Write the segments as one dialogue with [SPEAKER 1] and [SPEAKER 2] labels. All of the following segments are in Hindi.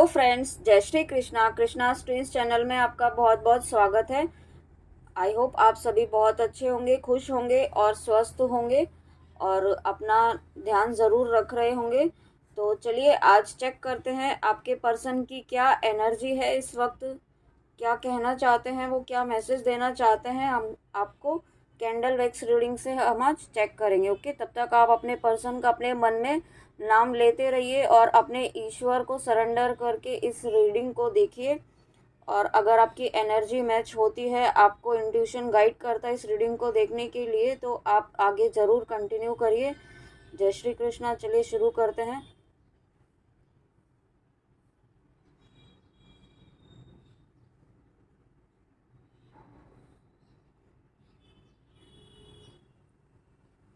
[SPEAKER 1] हेलो फ्रेंड्स, जय श्री कृष्णा। कृष्णा स्ट्रीम्स चैनल में आपका बहुत बहुत स्वागत है। आई होप आप सभी बहुत अच्छे होंगे, खुश होंगे और स्वस्थ होंगे और अपना ध्यान ज़रूर रख रहे होंगे। तो चलिए आज चेक करते हैं आपके पर्सन की क्या एनर्जी है इस वक्त, क्या कहना चाहते हैं, वो क्या मैसेज देना चाहते हैं। हम आपको कैंडल वैक्स रीडिंग से हम आज चेक करेंगे। ओके, तब तक आप अपने पर्सन का अपने मन में नाम लेते रहिए और अपने ईश्वर को सरेंडर करके इस रीडिंग को देखिए। और अगर आपकी एनर्जी मैच होती है, आपको इंट्यूशन गाइड करता है इस रीडिंग को देखने के लिए, तो आप आगे ज़रूर कंटिन्यू करिए। जय श्री कृष्णा। चलिए शुरू करते हैं।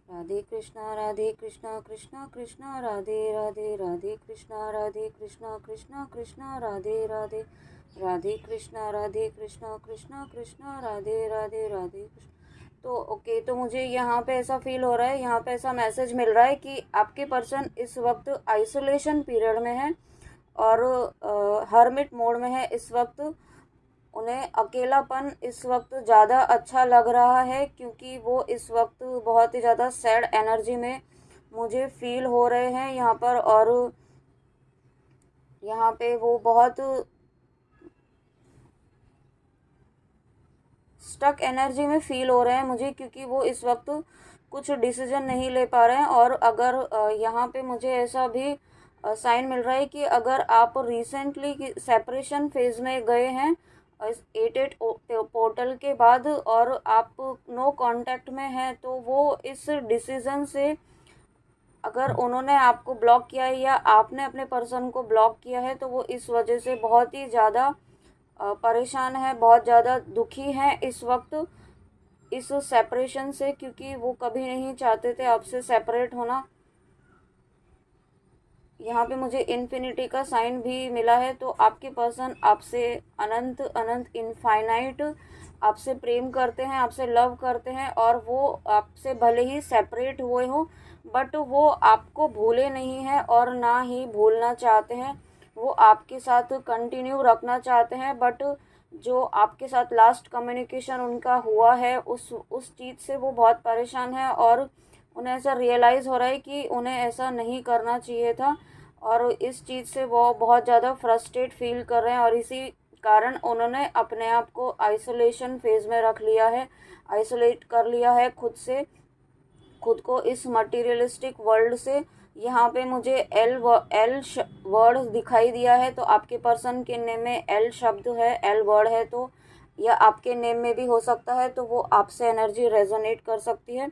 [SPEAKER 1] राधे कृष्णा कृष्णा कृष्णा राधे राधे, राधे कृष्णा कृष्णा कृष्णा राधे राधे, राधे कृष्णा कृष्णा कृष्णा राधे राधे, राधे कृष्ण। तो ओके, तो मुझे यहाँ पे ऐसा फील हो रहा है, यहाँ पे ऐसा मैसेज मिल रहा है कि आपके पर्सन इस वक्त आइसोलेशन पीरियड में है और हर्मिट मोड में है इस वक्त। उन्हें अकेलापन इस वक्त ज़्यादा अच्छा लग रहा है क्योंकि वो इस वक्त बहुत ही ज़्यादा सैड एनर्जी में मुझे फील हो रहे हैं यहाँ पर। और यहाँ पे वो बहुत स्टक एनर्जी में फील हो रहे हैं मुझे, क्योंकि वो इस वक्त कुछ डिसीजन नहीं ले पा रहे हैं। और अगर यहाँ पे मुझे ऐसा भी साइन मिल रहा है कि अगर आप रिसेंटली सेपरेशन फेज में गए हैं इस 88 पोर्टल के बाद और आप नो कांटेक्ट में हैं, तो वो इस डिसीजन से, अगर उन्होंने आपको ब्लॉक किया है या आपने अपने पर्सन को ब्लॉक किया है, तो वो इस वजह से बहुत ही ज़्यादा परेशान है, बहुत ज़्यादा दुखी हैं इस वक्त इस सेपरेशन से, क्योंकि वो कभी नहीं चाहते थे आपसे सेपरेट होना। यहाँ पे मुझे इन्फिनिटी का साइन भी मिला है, तो आपके पर्सन आपसे अनंत अनंत इनफाइनाइट आपसे प्रेम करते हैं, आपसे लव करते हैं। और वो आपसे भले ही सेपरेट हुए हो, बट वो आपको भूले नहीं हैं और ना ही भूलना चाहते हैं। वो आपके साथ कंटिन्यू रखना चाहते हैं, बट जो आपके साथ लास्ट कम्युनिकेशन उनका हुआ है उस चीज़ से वो बहुत परेशान है और उन्हें ऐसा रियलाइज़ हो रहा है कि उन्हें ऐसा नहीं करना चाहिए था। और इस चीज़ से वो बहुत ज़्यादा फ्रस्ट्रेट फील कर रहे हैं और इसी कारण उन्होंने अपने आप को आइसोलेशन फेज में रख लिया है, आइसोलेट कर लिया है खुद से, खुद को इस मटेरियलिस्टिक वर्ल्ड से। यहाँ पे मुझे एल वर्ड दिखाई दिया है, तो आपके पर्सन के नेम में एल शब्द है, एल वर्ड है, तो यह आपके नेम में भी हो सकता है, तो वो आपसे एनर्जी रेजोनेट कर सकती है।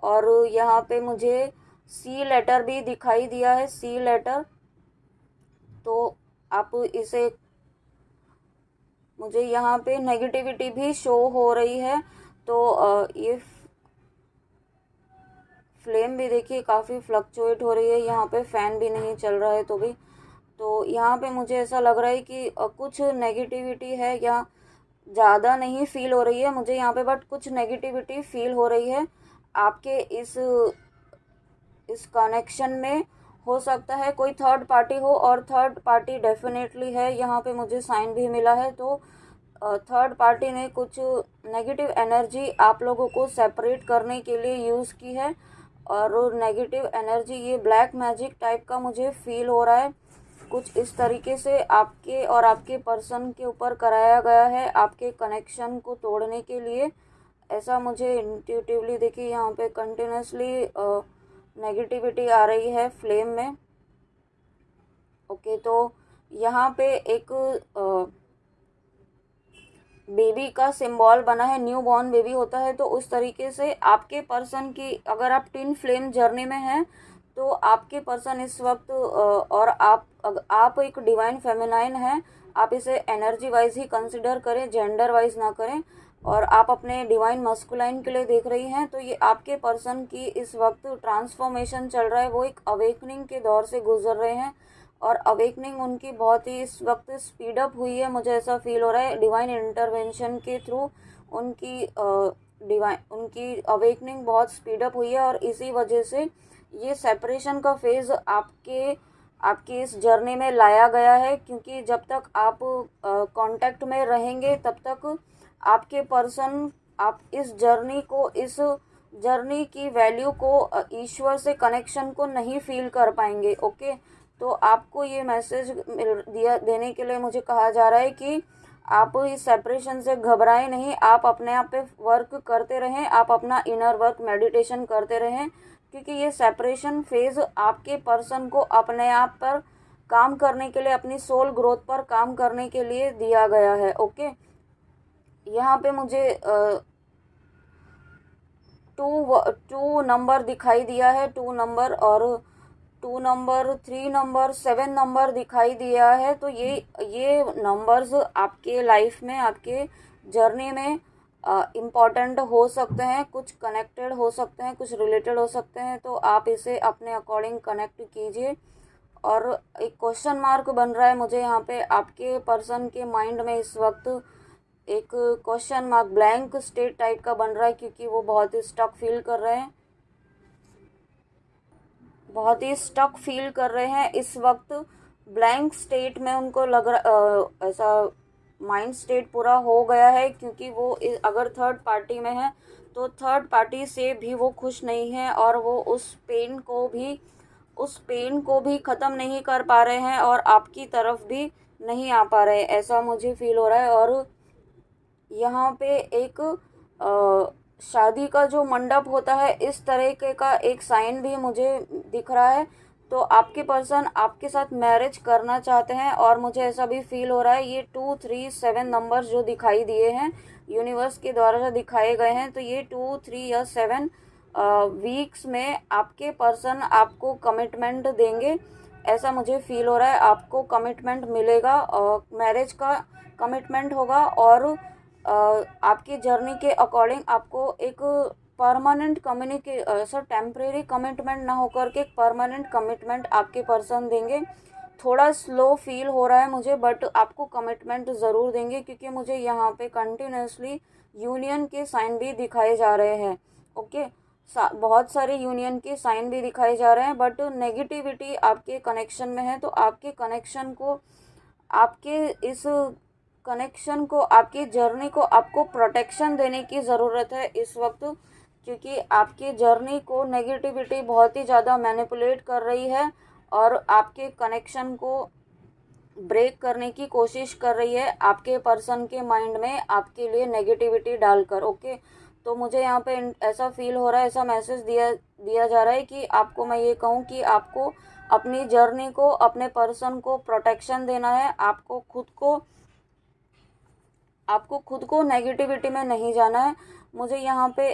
[SPEAKER 1] और यहाँ पे मुझे सी लेटर भी दिखाई दिया है, सी लेटर, तो आप इसे, मुझे यहाँ पे नेगेटिविटी भी शो हो रही है। तो ये फ्लेम भी देखिए काफ़ी फ्लक्चुएट हो रही है, यहाँ पे फ़ैन भी नहीं चल रहा है तो भी। तो यहाँ पे मुझे ऐसा लग रहा है कि कुछ नेगेटिविटी है, या ज़्यादा नहीं फील हो रही है मुझे यहाँ पे, बट कुछ नेगेटिविटी फील हो रही है आपके इस कनेक्शन में। हो सकता है कोई थर्ड पार्टी हो, और थर्ड पार्टी डेफिनेटली है, यहाँ पे मुझे साइन भी मिला है। तो थर्ड पार्टी ने कुछ नेगेटिव एनर्जी आप लोगों को सेपरेट करने के लिए यूज़ की है। और नेगेटिव एनर्जी ये ब्लैक मैजिक टाइप का मुझे फील हो रहा है, कुछ इस तरीके से आपके और आपके पर्सन के ऊपर कराया गया है आपके कनेक्शन को तोड़ने के लिए। ऐसा मुझे इंट्यूटिवली, देखिए यहाँ पे कंटिन्यूसली नेगेटिविटी आ रही है फ्लेम में। ओके, तो यहाँ पे एक बेबी का सिंबल बना है, न्यू बॉर्न बेबी होता है, तो उस तरीके से आपके पर्सन की, अगर आप ट्विन फ्लेम जर्नी में हैं, तो आपके पर्सन इस वक्त और आप एक डिवाइन फेमिनाइन हैं, आप इसे एनर्जी वाइज ही कंसिडर करें, जेंडर वाइज ना करें। और आप अपने डिवाइन मस्कुलाइन के लिए देख रही हैं, तो ये आपके पर्सन की इस वक्त ट्रांसफॉर्मेशन चल रहा है, वो एक अवेकनिंग के दौर से गुजर रहे हैं और अवेकनिंग उनकी बहुत ही इस वक्त स्पीड अप हुई है, मुझे ऐसा फील हो रहा है डिवाइन इंटरवेंशन के थ्रू। उनकी उनकी अवेकनिंग बहुत स्पीड अप हुई है और इसी वजह से ये सेपरेशन का फेज़ आपकी इस जर्नी में लाया गया है, क्योंकि जब तक आप कांटेक्ट में रहेंगे तब तक आपके पर्सन आप इस जर्नी की वैल्यू को, ईश्वर से कनेक्शन को नहीं फील कर पाएंगे। ओके, तो आपको ये मैसेज देने के लिए मुझे कहा जा रहा है कि आप इस सेपरेशन से घबराएं नहीं, आप अपने आप पे वर्क करते रहें, आप अपना इनर वर्क मेडिटेशन करते रहें, क्योंकि ये सेपरेशन फेज आपके पर्सन को अपने आप पर काम करने के लिए, अपनी सोल ग्रोथ पर काम करने के लिए दिया गया है। ओके, यहाँ पे मुझे टू नंबर दिखाई दिया है, 2 नंबर, और 2 नंबर, 3 नंबर, 7 नंबर दिखाई दिया है। तो ये नंबर्स आपके लाइफ में, आपके जर्नी में इम्पॉर्टेंट हो सकते हैं, कुछ कनेक्टेड हो सकते हैं, कुछ रिलेटेड हो सकते हैं। तो आप इसे अपने अकॉर्डिंग कनेक्ट कीजिए। और एक क्वेश्चन मार्क बन रहा है मुझे यहाँ पे, आपके पर्सन के माइंड में इस वक्त एक question mark, blank state type का बन रहा है, क्योंकि वो बहुत ही स्टक फील कर रहे हैं, बहुत ही स्टक फील कर रहे हैं इस वक्त। ब्लैंक स्टेट में उनको लग रहा, ऐसा माइंड स्टेट पूरा हो गया है, क्योंकि वो अगर थर्ड पार्टी में है तो थर्ड पार्टी से भी वो खुश नहीं है, और वो उस पेन को भी ख़त्म नहीं कर पा रहे हैं, और आपकी तरफ भी नहीं आ पा रहे, ऐसा मुझे फील हो रहा है। और यहाँ पे एक शादी का जो मंडप होता है, इस तरीके का एक साइन भी मुझे दिख रहा है। तो आपके पर्सन आपके साथ मैरिज करना चाहते हैं, और मुझे ऐसा भी फील हो रहा है, ये 2, 3, 7 नंबर्स जो दिखाई दिए हैं, यूनिवर्स के द्वारा जो दिखाए गए हैं, तो ये 2, 3 या 7 वीक्स में आपके पर्सन आपको कमिटमेंट देंगे, ऐसा मुझे फील हो रहा है। आपको कमिटमेंट मिलेगा, मैरिज का कमिटमेंट होगा, और आपकी जर्नी के अकॉर्डिंग आपको एक परमानेंट सर टेम्परेरी कमिटमेंट ना होकर के एक परमानेंट कमिटमेंट आपके पर्सन देंगे। थोड़ा स्लो फील हो रहा है मुझे, बट आपको कमिटमेंट ज़रूर देंगे, क्योंकि मुझे यहाँ पे कंटिन्यूसली यूनियन के साइन भी दिखाए जा रहे हैं। ओके, बहुत सारे यूनियन के साइन भी दिखाए जा रहे हैं, बट नेगेटिविटी आपके कनेक्शन में है। तो आपके कनेक्शन को, आपके इस कनेक्शन को, आपकी जर्नी को आपको प्रोटेक्शन देने की ज़रूरत है इस वक्त, क्योंकि आपकी जर्नी को नेगेटिविटी बहुत ही ज़्यादा मैनिपुलेट कर रही है, और आपके कनेक्शन को ब्रेक करने की कोशिश कर रही है, आपके पर्सन के माइंड में आपके लिए नेगेटिविटी डालकर। ओके, तो मुझे यहाँ पे ऐसा फील हो रहा है, ऐसा मैसेज दिया जा रहा है कि आपको मैं ये कहूँ कि आपको अपनी जर्नी को, अपने पर्सन को प्रोटेक्शन देना है, आपको खुद को नेगेटिविटी में नहीं जाना है। मुझे यहाँ पे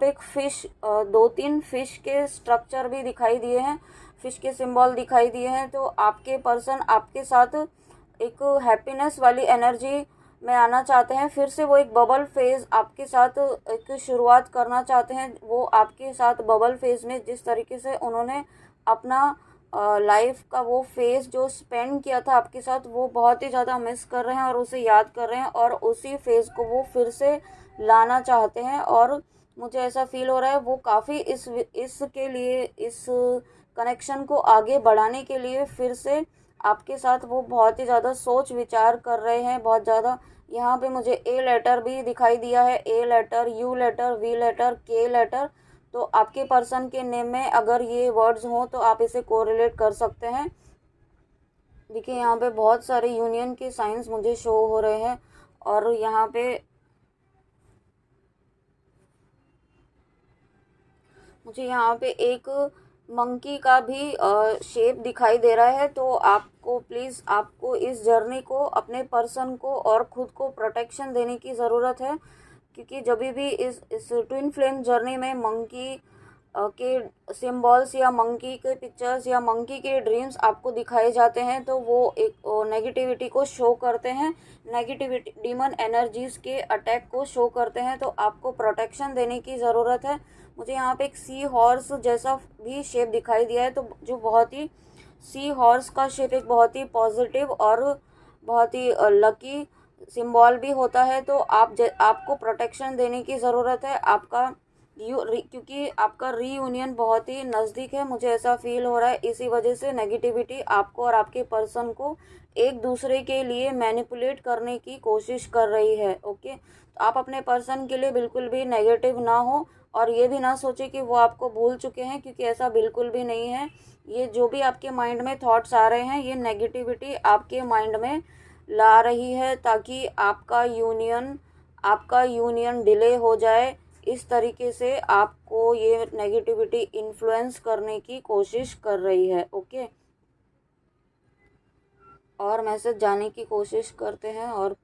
[SPEAKER 1] एक फिश, 2-3 फिश के स्ट्रक्चर भी दिखाई दिए हैं, फिश के सिंबल दिखाई दिए हैं। तो आपके पर्सन आपके साथ एक हैप्पीनेस वाली एनर्जी में आना चाहते हैं, फिर से वो एक बबल फेज़ आपके साथ एक शुरुआत करना चाहते हैं। वो आपके साथ बबल फेज़ में जिस तरीके से उन्होंने अपना लाइफ का वो फेज़ जो स्पेंड किया था आपके साथ, वो बहुत ही ज़्यादा मिस कर रहे हैं और उसे याद कर रहे हैं, और उसी फेज़ को वो फिर से लाना चाहते हैं। और मुझे ऐसा फील हो रहा है वो काफ़ी इसके लिए, इस कनेक्शन को आगे बढ़ाने के लिए फिर से आपके साथ वो बहुत ही ज़्यादा सोच विचार कर रहे हैं, बहुत ज़्यादा। यहाँ पे मुझे ए लेटर भी दिखाई दिया है, A letter, U letter, V letter, K letter. तो आपके पर्सन के नेम में अगर ये वर्ड्स हों तो आप इसे कोरिलेट कर सकते हैं। देखिए यहाँ पे बहुत सारे यूनियन के साइंस मुझे शो हो रहे हैं, और यहाँ पे मुझे यहाँ पे एक मंकी का भी शेप दिखाई दे रहा है। तो आपको प्लीज़, आपको इस जर्नी को, अपने पर्सन को और ख़ुद को प्रोटेक्शन देने की ज़रूरत है, क्योंकि जब भी इस ट्विन फ्लेम जर्नी में मंकी के सिम्बॉल्स या मंकी के पिक्चर्स या मंकी के ड्रीम्स आपको दिखाए जाते हैं, तो वो एक नेगेटिविटी को शो करते हैं, नेगेटिविटी डीमन एनर्जीज़ के अटैक को शो करते हैं। तो आपको प्रोटेक्शन देने की ज़रूरत है। मुझे यहाँ पे एक सी हॉर्स जैसा भी शेप दिखाई दिया है, तो जो बहुत ही, सी हॉर्स का शेप एक बहुत ही पॉजिटिव और बहुत ही लकी सिंबल भी होता है। तो आपको प्रोटेक्शन देने की ज़रूरत है। आपका क्योंकि आपका रीयूनियन बहुत ही नज़दीक है, मुझे ऐसा फील हो रहा है। इसी वजह से नेगेटिविटी आपको और आपके पर्सन को एक दूसरे के लिए मैनिपुलेट करने की कोशिश कर रही है। ओके, तो आप अपने पर्सन के लिए बिल्कुल भी नेगेटिव ना हो और ये भी ना सोचे कि वो आपको भूल चुके हैं, क्योंकि ऐसा बिल्कुल भी नहीं है। ये जो भी आपके माइंड में थॉट्स आ रहे हैं, ये नेगेटिविटी आपके माइंड में ला रही है ताकि आपका यूनियन डिले हो जाए। इस तरीके से आपको ये नेगेटिविटी इन्फ्लुएंस करने की कोशिश कर रही है। ओके, और मैसेज जाने की कोशिश करते हैं। और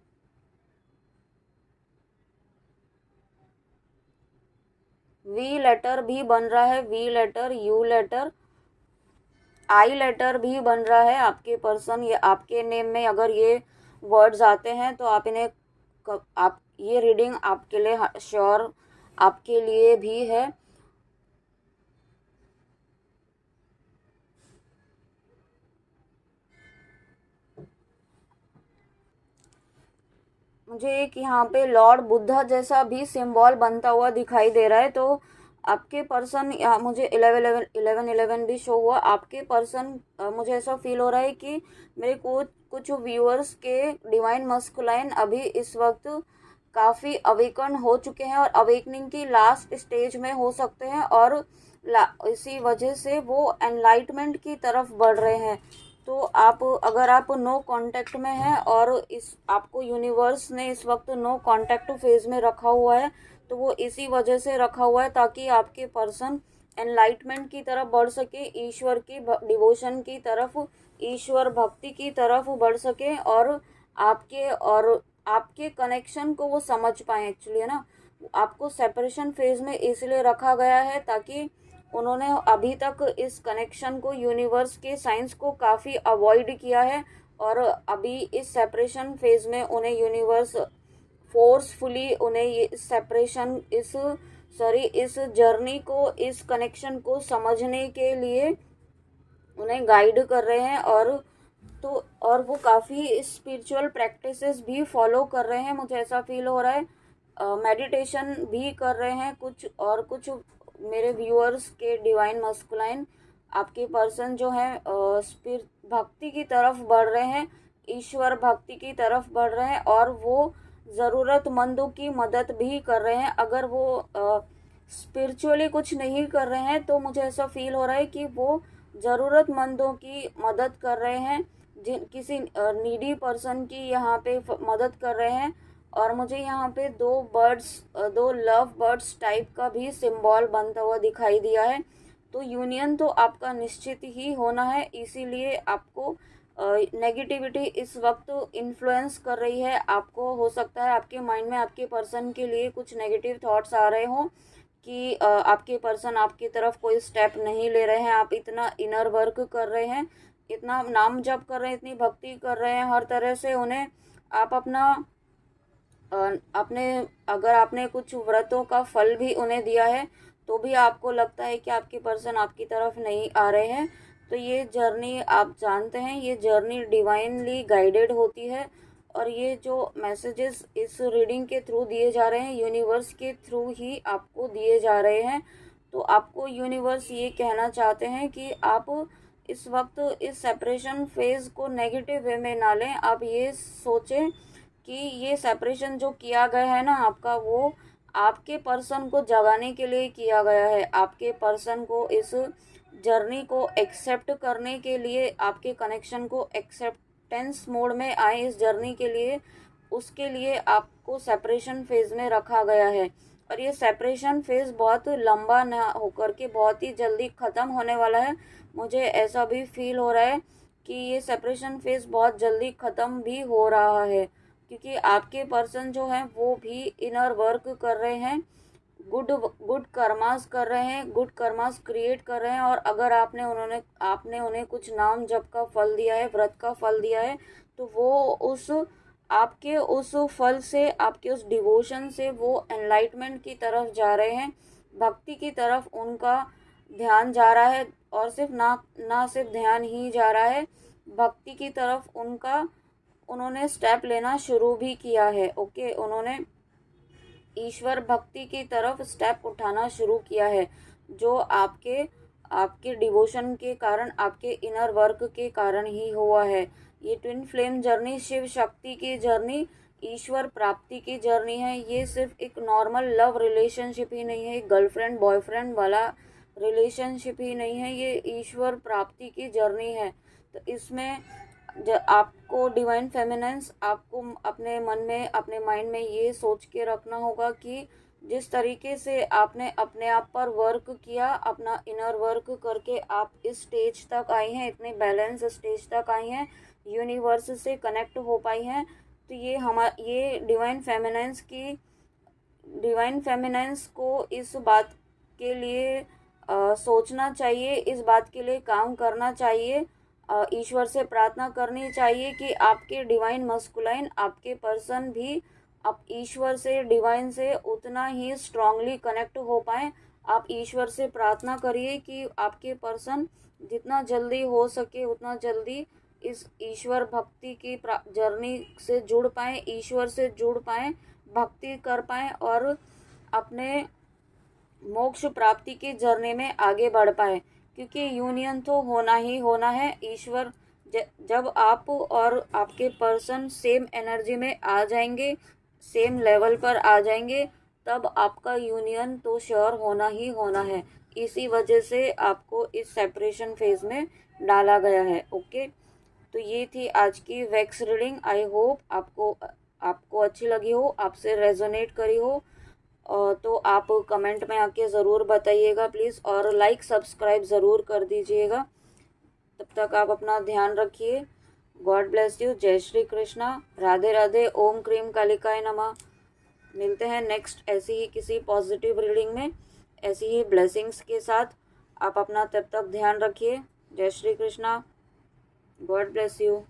[SPEAKER 1] वी लेटर भी बन रहा है, V letter, U letter, I letter भी बन रहा है। आपके पर्सन, ये आपके नेम में अगर ये वर्ड्स आते हैं तो आप इन्हें आप ये रीडिंग आपके लिए श्योर आपके लिए भी है। मुझे एक यहाँ पे लॉर्ड बुद्धा जैसा भी सिंबल बनता हुआ दिखाई दे रहा है। तो आपके पर्सन, मुझे 11 भी शो हुआ। आपके पर्सन, मुझे ऐसा फील हो रहा है कि मेरे को कुछ व्यूअर्स के डिवाइन मस्कुलाइन अभी इस वक्त काफ़ी अवेकन हो चुके हैं और अवेकनिंग की लास्ट स्टेज में हो सकते हैं, और इसी वजह से वो एनलाइटमेंट की तरफ बढ़ रहे हैं। तो आप, अगर आप नो कांटेक्ट में हैं और इस आपको यूनिवर्स ने इस वक्त नो कांटेक्ट फेज में रखा हुआ है, तो वो इसी वजह से रखा हुआ है ताकि आपके पर्सन एनलाइटमेंट की तरफ बढ़ सके, ईश्वर की डिवोशन की तरफ, ईश्वर भक्ति की तरफ बढ़ सके, और आपके कनेक्शन को वो समझ पाए। एक्चुअली है ना, आपको सेपरेशन फेज में इसलिए रखा गया है ताकि उन्होंने अभी तक इस कनेक्शन को, यूनिवर्स के साइंस को काफ़ी अवॉइड किया है, और अभी इस सेपरेशन फेज में उन्हें यूनिवर्स फोर्सफुली उन्हें ये सेपरेशन, इस जर्नी को, इस कनेक्शन को समझने के लिए उन्हें गाइड कर रहे हैं। और वो काफ़ी स्पिरिचुअल प्रैक्टिसेस भी फॉलो कर रहे हैं, मुझे ऐसा फील हो रहा है। मेडिटेशन भी कर रहे हैं कुछ, और कुछ मेरे व्यूअर्स के डिवाइन मस्कुलाइन आपके पर्सन जो है स्पिर भक्ति की तरफ बढ़ रहे हैं, ईश्वर भक्ति की तरफ बढ़ रहे हैं, और वो ज़रूरतमंदों की मदद भी कर रहे हैं। अगर वो स्पिरिचुअली कुछ नहीं कर रहे हैं तो मुझे ऐसा फील हो रहा है कि वो ज़रूरतमंदों की मदद कर रहे हैं, जिन किसी नीडी पर्सन की यहाँ पे मदद कर रहे हैं। और मुझे यहाँ पे दो लव बर्ड्स टाइप का भी सिंबल बनता हुआ दिखाई दिया है। तो यूनियन तो आपका निश्चित ही होना है, इसीलिए आपको नेगेटिविटी इस वक्त इन्फ्लुएंस कर रही है। आपको हो सकता है आपके माइंड में आपके पर्सन के लिए कुछ नेगेटिव थॉट्स आ रहे हों कि आपके पर्सन आपकी तरफ कोई स्टेप नहीं ले रहे हैं। आप इतना इनर वर्क कर रहे हैं, इतना नाम जप कर रहे हैं, इतनी भक्ति कर रहे हैं, हर तरह से उन्हें आप अपने, अगर आपने कुछ व्रतों का फल भी उन्हें दिया है तो भी आपको लगता है कि आपके पर्सन आपकी तरफ नहीं आ रहे हैं। तो ये जर्नी, आप जानते हैं, ये जर्नी डिवाइनली गाइडेड होती है, और ये जो मैसेजेस इस रीडिंग के थ्रू दिए जा रहे हैं, यूनिवर्स के थ्रू ही आपको दिए जा रहे हैं। तो आपको यूनिवर्स ये कहना चाहते हैं कि आप इस वक्त इस सेपरेशन फेज को नेगेटिव वे में ना लें। आप ये सोचें कि ये सेपरेशन जो किया गया है ना आपका, वो आपके पर्सन को जगाने के लिए किया गया है। आपके पर्सन को इस जर्नी को एक्सेप्ट करने के लिए, आपके कनेक्शन को एक्सेप्टेंस मोड में आए इस जर्नी के लिए, उसके लिए आपको सेपरेशन फेज में रखा गया है। और ये सेपरेशन फेज बहुत लंबा ना होकर के बहुत ही जल्दी ख़त्म होने वाला है। मुझे ऐसा भी फील हो रहा है कि ये सेपरेशन फेज बहुत जल्दी ख़त्म भी हो रहा है, क्योंकि आपके पर्सन जो हैं वो भी इनर वर्क कर रहे हैं, गुड गुड कर्मास कर रहे हैं, गुड कर्मास क्रिएट कर रहे हैं। और अगर आपने उन्हें कुछ नाम जप का फल दिया है, व्रत का फल दिया है, तो वो आपके उस फल से, आपके उस डिवोशन से वो एनलाइटमेंट की तरफ जा रहे हैं, भक्ति की तरफ उनका ध्यान जा रहा है। और सिर्फ ना सिर्फ ध्यान ही जा रहा है, भक्ति की तरफ उन्होंने स्टेप लेना शुरू भी किया है। ओके, उन्होंने ईश्वर भक्ति की तरफ स्टेप उठाना शुरू किया है, जो आपके आपके डिवोशन के कारण, आपके इनर वर्क के कारण ही हुआ है। ये twin flame journey Shiv Shakti की जर्नी, ईश्वर प्राप्ति की जर्नी है। ये सिर्फ एक नॉर्मल लव रिलेशनशिप ही नहीं है, गर्लफ्रेंड बॉयफ्रेंड वाला रिलेशनशिप ही नहीं है, ये ईश्वर प्राप्ति की जर्नी है। तो इसमें आपको डिवाइन फेमिनेंस, आपको अपने मन में, अपने माइंड में ये सोच के रखना होगा कि जिस तरीके से आपने अपने आप पर वर्क किया, अपना इनर वर्क करके आप इस स्टेज तक आई हैं, इतने बैलेंस स्टेज तक आई हैं, यूनिवर्स से कनेक्ट हो पाई हैं। तो ये डिवाइन फेमिनेंस को इस बात के लिए सोचना चाहिए, इस बात के लिए काम करना चाहिए, ईश्वर से प्रार्थना करनी चाहिए कि आपके डिवाइन मस्कुलाइन, आपके पर्सन भी आप ईश्वर से, डिवाइन से उतना ही स्ट्रांगली कनेक्ट हो पाए। आप ईश्वर से प्रार्थना करिए कि आपके पर्सन जितना जल्दी हो सके उतना जल्दी इस ईश्वर भक्ति की जर्नी से जुड़ पाए, ईश्वर से जुड़ पाए, भक्ति कर पाए और अपने मोक्ष प्राप्ति की जर्नी में आगे बढ़ पाए। क्योंकि यूनियन तो होना ही होना है। ईश्वर जब आप और आपके पर्सन सेम एनर्जी में आ जाएंगे, सेम लेवल पर आ जाएंगे, तब आपका यूनियन तो श्योर होना ही होना है। इसी वजह से आपको इस सेपरेशन फेज में डाला गया है। ओके, तो ये थी आज की वैक्स रीडिंग। आई होप आपको अच्छी लगी हो, आपसे रेजोनेट करी हो। तो आप कमेंट में आके ज़रूर बताइएगा प्लीज़, और लाइक सब्सक्राइब ज़रूर कर दीजिएगा। तब तक आप अपना ध्यान रखिए। God bless you. जय श्री कृष्णा। राधे राधे। ओम क्रीम कालिकाय नमः। मिलते हैं नेक्स्ट ऐसी ही किसी पॉजिटिव रीडिंग में, ऐसी ही ब्लेसिंग्स के साथ। आप अपना तब तक ध्यान रखिए। जय Shri Krishna. God bless you.